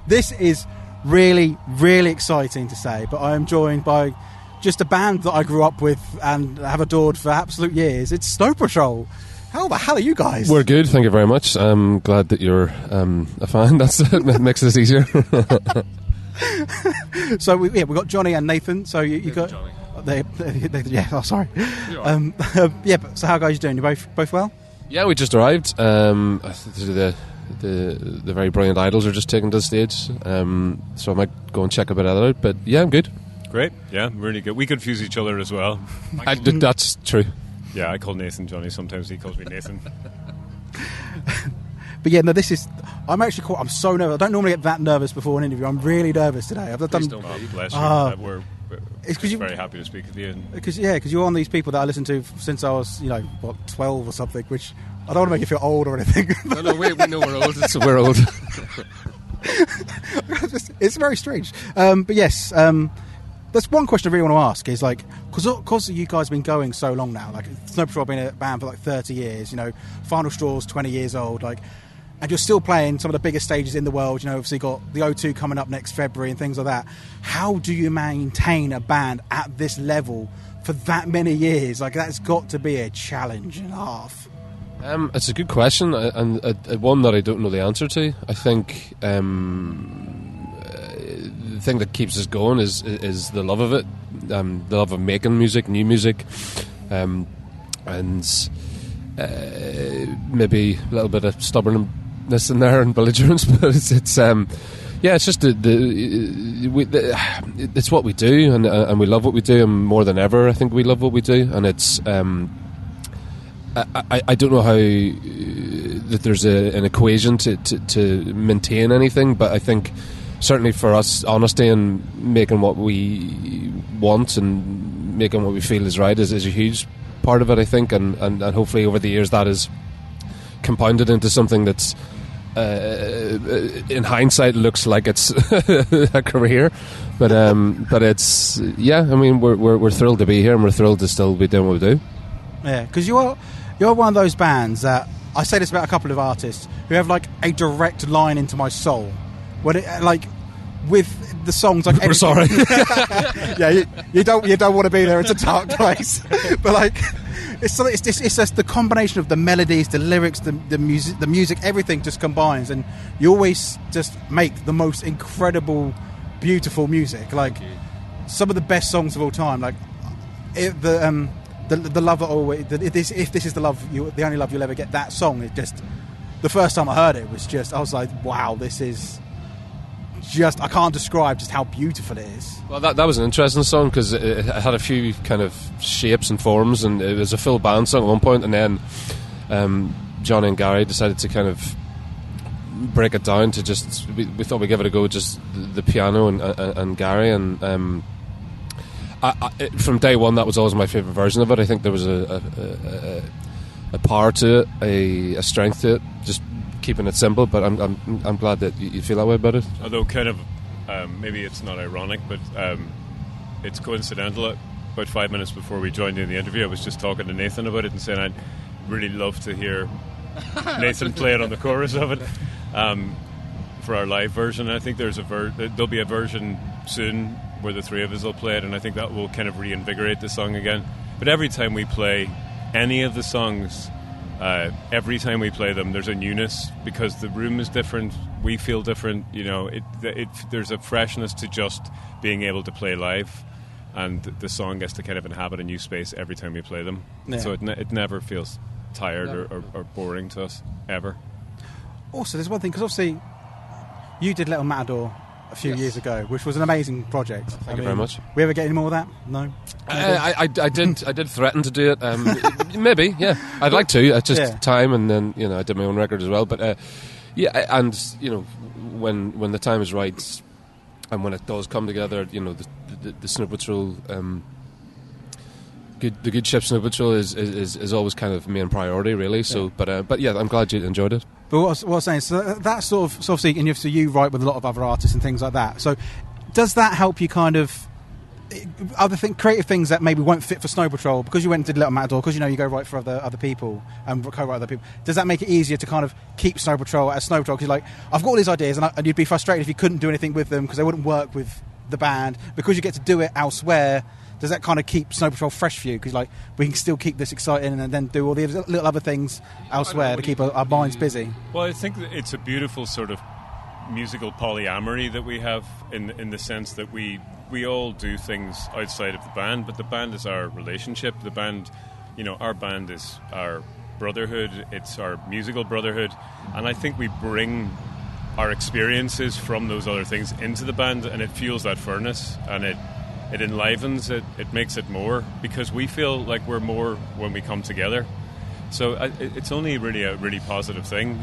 This is really, really exciting to say, but I am joined by just a band that I grew up with and have adored for absolute years. It's Snow Patrol. How the hell are you guys? We're good, thank you very much. I'm glad that you're a fan. That makes this easier. So we've got Johnny and Nathan. So you got Johnny. Yeah. Oh, sorry. Yeah. But so how guys you doing? You both well? Yeah, we just arrived. The very brilliant Idols are just taken to the stage. So I might go and check a bit of that out. But yeah, I'm good. Great. Yeah, really good. We confuse each other as well. That's true. Yeah, I call Nathan Johnny. Sometimes he calls me Nathan. But yeah, no, this is... I'm actually I'm so nervous. I don't normally get that nervous before an interview. I'm really nervous today. Please don't be. Bless you. We're you're very happy to speak with you. Because you're one of these people that I listened to since I was, 12 or something, which I don't want to make you feel old or anything. No, we know we're old. We're old. It's very strange. But yes... That's one question I really want to ask is because you guys have been going so long now, Snow Patrol have been a band for 30 years, Final Straw's 20 years old, and you're still playing some of the biggest stages in the world, obviously got the O2 coming up next February and things like that. How do you maintain a band at this level for that many years? That's got to be a challenge and a half. It's a good question, and one that I don't know the answer to. I think the thing that keeps us going is the love of it, the love of making music, new music, and maybe a little bit of stubbornness in there and belligerence, but it's just it's what we do, and we love what we do, and more than ever I think we love what we do, and it's I don't know how that there's an equation to maintain anything, but I think certainly for us, honesty and making what we want and making what we feel is right is a huge part of it, I think, and hopefully over the years that is compounded into something that's in hindsight looks like it's a career, but it's we're thrilled to be here, and we're thrilled to still be doing what we do. Yeah, because you're one of those bands that I say this about a couple of artists who have a direct line into my soul. When with the songs, we're sorry. Yeah, you don't want to be there. It's a dark place, but it's just the combination of the melodies, the lyrics, the music, everything just combines, and you always just make the most incredible, beautiful music. Some of the best songs of all time. The love that always. If this is the love, the only love you'll ever get. That song, it just the first time I heard it was just I was like, wow, this is. I can't describe just how beautiful it is. Well, that was an interesting song because it had a few kind of shapes and forms, and it was a full band song at one point, and then Johnny and Gary decided to kind of break it down to just we thought we'd give it a go, just the piano and Gary, and from day one that was always my favourite version of it. I think there was a power to it, a strength to it, just keeping it simple, but I'm glad that you feel that way about it. Although kind of maybe it's not ironic, but it's coincidental. About 5 minutes before we joined in the interview, I was just talking to Nathan about it and saying I'd really love to hear Nathan play it on the chorus of it for our live version. I think there'll be a version soon where the three of us will play it, and I think that will kind of reinvigorate the song again. But every time we play any of the songs, every time we play them, there's a newness because the room is different. We feel different. There's a freshness to just being able to play live, and the song gets to kind of inhabit a new space every time we play them. Yeah. So it never feels tired or boring to us ever. Also, there's one thing, because obviously you did Little Matador a few years ago, which was an amazing project. Thank you very much. We ever get any more of that? No. I did threaten to do it. Maybe, yeah. I'd like to. It's just time, and then I did my own record as well. But and when the time is right, and when it does come together, the Snow Patrol, the good ship Snow Patrol is always kind of main priority, really. So, but yeah, I'm glad you enjoyed it. But what I was saying, so that's sort of, and so you write with a lot of other artists and things like that. So does that help you kind of creative things that maybe won't fit for Snow Patrol, because you went and did Little Matador, because you go write for other people and co-write other people. Does that make it easier to kind of keep Snow Patrol as Snow Patrol? Because like, I've got all these ideas, and you'd be frustrated if you couldn't do anything with them because they wouldn't work with the band. Because you get to do it elsewhere, does that kind of keep Snow Patrol fresh for you? Because like, we can still keep this exciting and then do all the little other things elsewhere to keep our minds busy. Well, I think that it's a beautiful sort of musical polyamory that we have in the sense that we all do things outside of the band, but the band is our relationship. The band, our band is our brotherhood. It's our musical brotherhood, and I think we bring our experiences from those other things into the band, and it fuels that furnace, and it enlivens it. It makes it more, because we feel like we're more when we come together. So it's only really a really positive thing.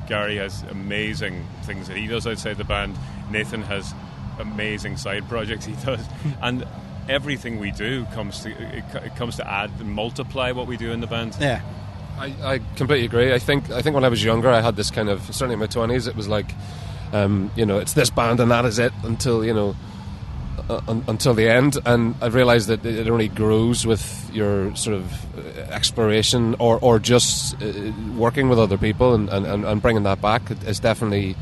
Gary has amazing things that he does outside the band. Nathan has amazing side projects he does, and everything we do comes to add and multiply what we do in the band. Yeah, I completely agree. I think when I was younger, I had this kind of, certainly in my 20s, it was like, it's this band and that is it until the end, and I realised that it only grows with your sort of exploration or just working with other people and bringing that back. It's definitely,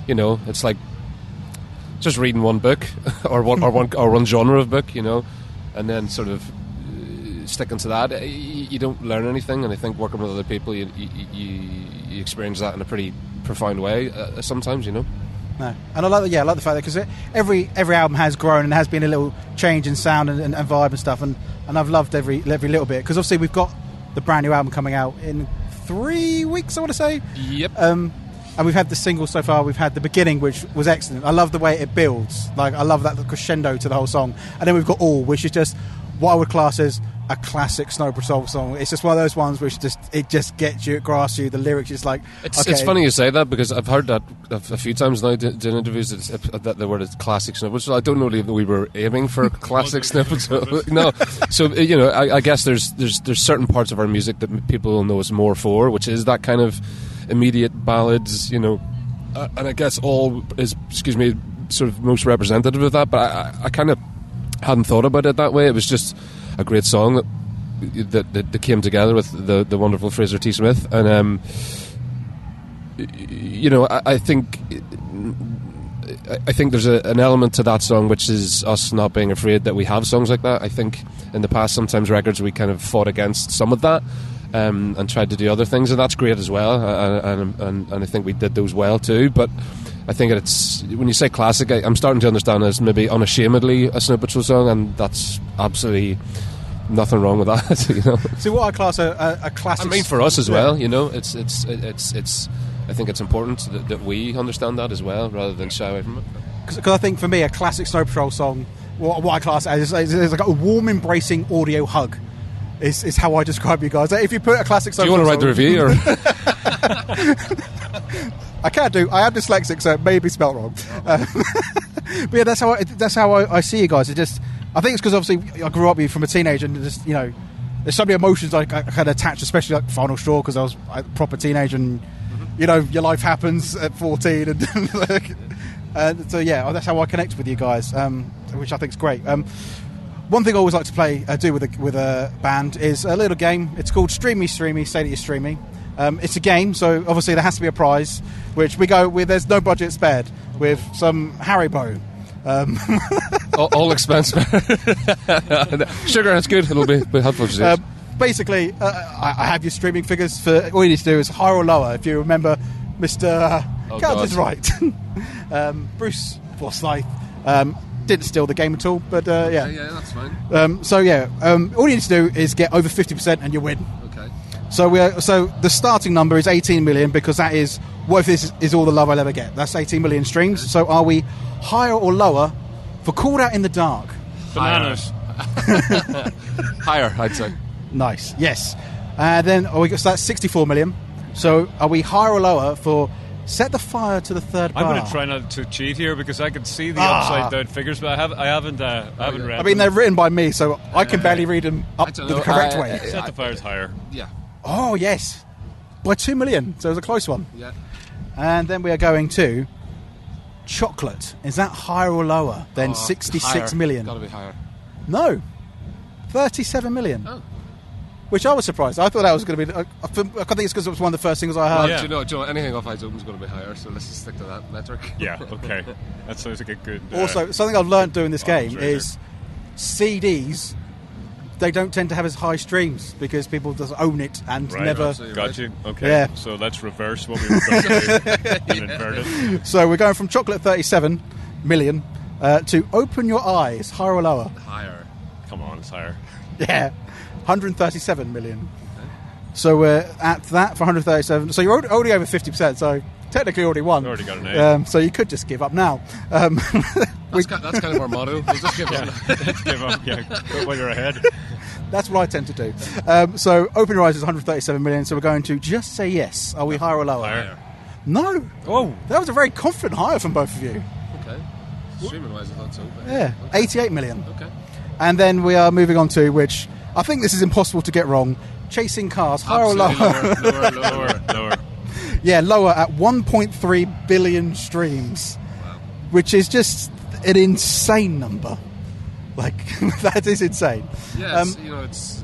it's like just reading one book or one genre of book, and then sort of sticking to that. You don't learn anything, and I think working with other people, you experience that in a pretty profound way sometimes, No, and I like the fact that, because every album has grown and has been a little change in sound and vibe and stuff, and I've loved every little bit, because obviously we've got the brand new album coming out in 3 weeks, I want to say. Yep. And we've had the single so far. We've had The Beginning, which was excellent. I love the way it builds. Like, I love that crescendo to the whole song. And then we've got All, which is just what I would class as a classic Snow Patrol song. It's just one of those ones which it just gets you, it grasps you. The lyrics is like... It's funny you say that, because I've heard that a few times now doing interviews, that the word is classic Snow Patrol. I don't know if we were aiming for classic Snow Patrol. No. So, I guess there's certain parts of our music that people will know us more for, which is that kind of immediate ballads, and I guess All is, sort of most representative of that, but I kind of hadn't thought about it that way. It was just a great song that came together with the wonderful Fraser T. Smith, and I think there's an element to that song which is us not being afraid that we have songs like that. I think in the past, sometimes records, we kind of fought against some of that, and tried to do other things, and that's great as well, and I think we did those well too. But I think it's, when you say classic, I'm starting to understand as maybe unashamedly a Snow Patrol song, and that's absolutely nothing wrong with that. So what I class a classic... I mean, for us as well, it's I think it's important that we understand that as well, rather than shy away from it. Because I think for me, a classic Snow Patrol song, what I class as is like a warm, embracing audio hug. Is how I describe you guys. If you put a classic Snow Patrol... Do you want to write the review? I can't do. I am dyslexic, so it may be spelt wrong. But yeah, that's how I see you guys. I think it's because obviously I grew up from a teenager, and just there's so many emotions I kind of attach, especially like Final Straw, because I was a proper teenager, and your life happens at 14, and so yeah, that's how I connect with you guys, which I think is great. One thing I always like to do with a band is a little game. It's called Stream Me, Say That You're Streaming. It's a game, so obviously there has to be a prize, which we go with. There's no budget spared, with some Haribo. All expense. Sugar, that's good. It'll be helpful to do. Basically, I have your streaming figures. For all you need to do is higher or lower. If you remember, Mr. Count is right. Bruce Forsyth didn't steal the game at all, but yeah. Yeah, that's fine. All you need to do is get over 50% and you win. Okay. So the starting number is 18 million, because that is, what if this is all the love I'll ever get? That's 18 million streams. Okay. So are we higher or lower for Called Out in the Dark? Bananas. Higher, I'd say. Nice. Yes. Then so that's 64 million. So are we higher or lower for Set the Fire to the Third Bar? I'm going to try not to cheat here, because I can see the upside down figures, but I haven't read. I mean, they're written by me, so I can barely read them up the correct way. Set the Fire's higher. Yeah. Oh yes, by 2 million. So it was a close one. Yeah. And then we are going to Chocolate, is that higher or lower than 66 higher. million? Got to be higher. No, 37 million. Oh. Which I was surprised. I thought that was going to be. I think it's because it was one of the first thingles I heard. Yeah. Do you know anything off Eyes Open is going to be higher? So let's just stick to that metric. Yeah, okay. That sounds like a good... Also, something I've learned doing this game arbitrator. is CDs. They don't tend to have as high streams because people just own it and Right, never. absolutely. Got you. Okay. Yeah. So let's reverse what we were going to do and invert it. So we're going from chocolate 37 million to Open Your Eyes, higher or lower? Higher. Come on, it's higher. Yeah, 137 million. So we're at that for 137. So you're already over 50%. So technically already won. Already got an A. So you could just give up now. That's kind of our motto. We'll just give up. Let's give up. Yeah, go while you're ahead. That's what I tend to do. So Open Your Eyes is 137 million. So we're going to Just Say Yes. Are we higher or lower? Higher. No. Oh, That was a very confident hire from both of you. Okay. Streaming wise, I thought so. But Yeah, Okay. 88 million. Okay. And then we are moving on to, which I think this is impossible to get wrong, Chasing Cars, higher or lower? Absolutely lower. lower. Yeah, lower at 1.3 billion streams, Wow. which is just an insane number. Like, that is insane. Yes, it's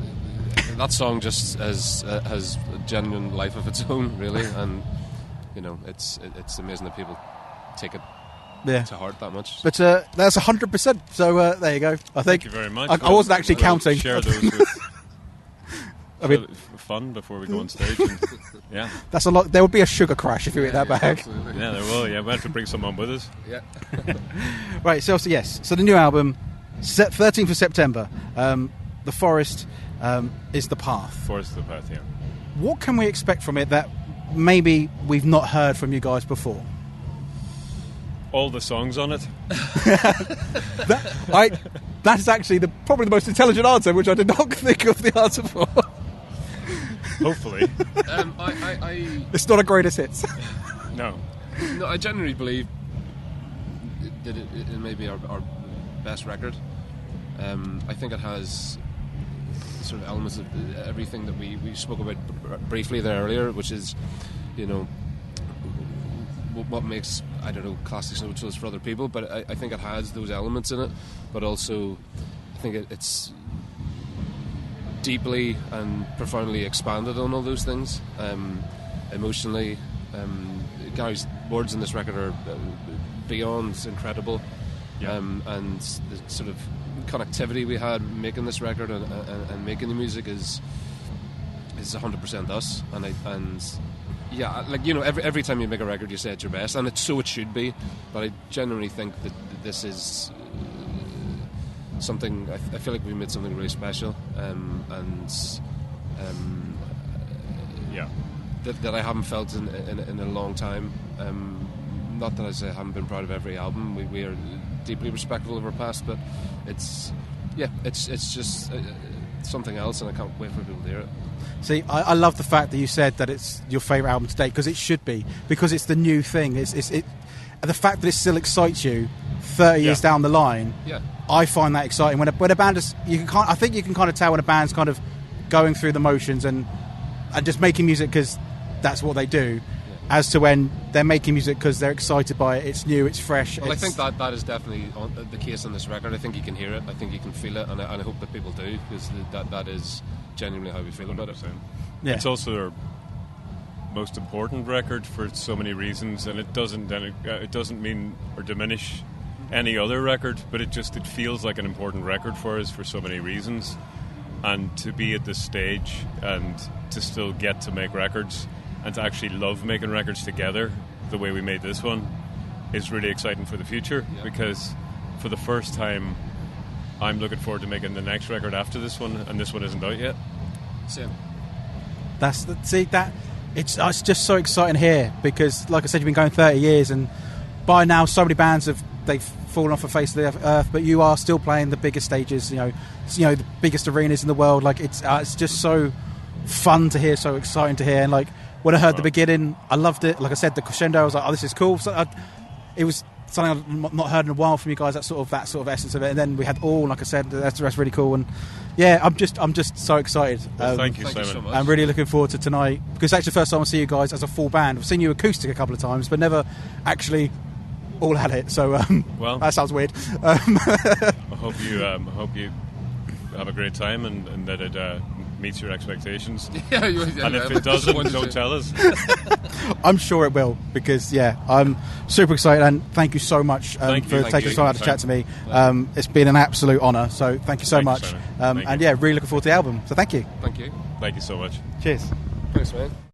that song just has a genuine life of its own, really, and it's amazing that people take it Yeah. to heart that much. But that's 100%. So there you go. I think Thank you very much. I wasn't actually We'll counting. Share those with I mean, fun before we go on stage. And, yeah, that's a lot. There would be a sugar crash if you hit that bag. Absolutely. yeah, there will. Yeah, we have to bring someone with us. Yeah. Right. So yes. So the new album, 13th of September. The Forest is the path. Forest the path. Yeah. What can we expect from it that maybe we've not heard from you guys before? All the songs on it. That is actually probably the most intelligent answer, which I did not think of the answer for. Hopefully. It's not a greatest hits. No. No, I genuinely believe that it may be our best record. I think it has sort of elements of everything that we spoke about briefly there earlier, which is, what makes, I don't know, classic so for other people, but I think it has those elements in it, but also I think it's deeply and profoundly expanded on all those things, emotionally. Gary's words in this record are beyond incredible, Yeah. and the sort of connectivity we had making this record and making the music is 100% us, yeah, like every time you make a record, you say it's your best, and it should be. But I genuinely think that this is something. I feel like we made something really special, Yeah. that I haven't felt in a long time. Not that I say I haven't been proud of every album. We are deeply respectful of our past, but it's just something else, and I can't wait for people to hear it. See, I love the fact that you said that it's your favourite album to date, because it should be, because it's the new thing. The fact that it still excites you 30 years down the line. Yeah. I find that exciting when a band is. I think you can kind of tell when a band's kind of going through the motions and just making music because that's what they do, as to when they're making music because they're excited by it. It's new, it's fresh. Well, I think that is definitely the case on this record. I think you can hear it. I think you can feel it, and I hope that people do, because that is genuinely how we feel about it. Yeah. It's also their most important record for so many reasons, and it doesn't mean or diminish any other record, but it feels like an important record for us for so many reasons. And to be at this stage and to still get to make records and to actually love making records together the way we made this one is really exciting for the future, because for the first time I'm looking forward to making the next record after this one, and this one isn't out yet. Same. It's just so exciting here, because like I said, you've been going 30 years, and by now so many bands they've fallen off the face of the earth, but you are still playing the biggest stages, the biggest arenas in the world. Like it's just so fun to hear, so exciting to hear. And like when I heard the beginning, I loved it. Like I said, the crescendo, I was like, oh, this is cool. So it was something I've not heard in a while from you guys. That sort of essence of it. And then we had all, like I said, that's really cool. And yeah, I'm just so excited. Well, thank you, Thank you Simon. so much. I'm really looking forward to tonight, because it's actually the first time I see you guys as a full band. I've seen you acoustic a couple of times, but never actually all at it. So Well, that sounds weird. I hope you have a great time and that it meets your expectations. Yeah, And if it doesn't, don't tell us. I'm sure it will, because I'm super excited, and thank you so much for taking the time out to chat to me. It's been an absolute honour, so thank you so much. Thank you. And yeah, really looking forward to the album. So thank you. Thank you. Thank you so much. Cheers. Thanks, man.